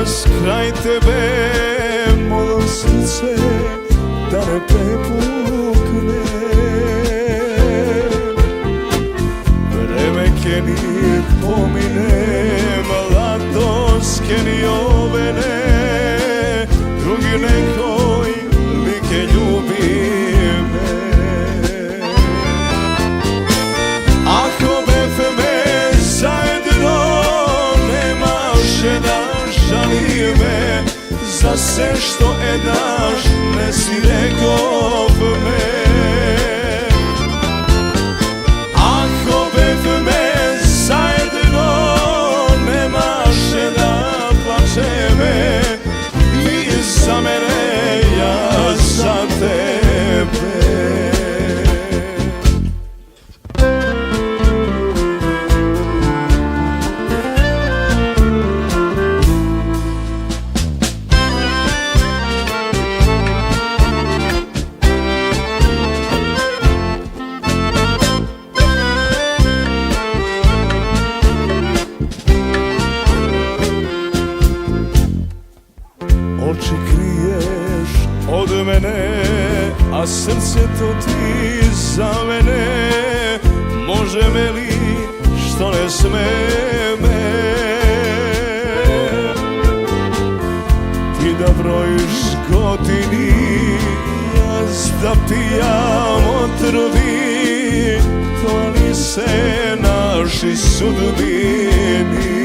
danas kraj tebe moje srce da ne prepukne. Vreme keni pomine, mladost keni ovene, drugi nekoj like ljubi me. Ako me zajedno nemaše da žali me za sve što daš, ne si rekao me. Ako me zajedno nemaše da plače me, ti za mene, ja za tebe. Oči kriješ od mene, a srce to ti za mene. Može me li što ne sme me? Ti da brojiš godini, ja da pijam otrovi, klani se naši sudbini.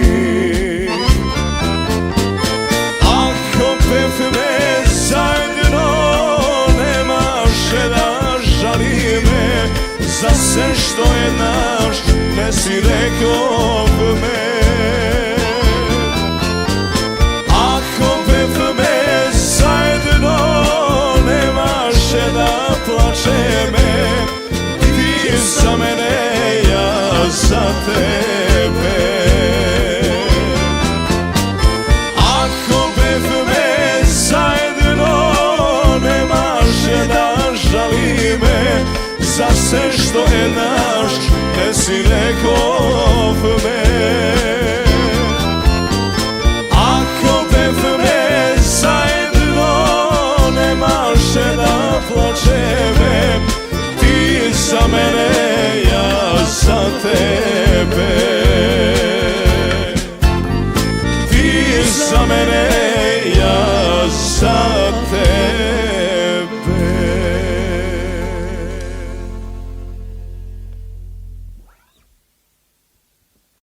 Me zajedno nemaše da žali me za sve što je naš, ne si rekao me. Ako me zajedno nemaše da plače me, ti za mene, ja za tebe. Za sve što je naš, ne si rekao me. Ako me zajedno nemaše da plače me, ti za mene, ja za tebe. Ti za mene,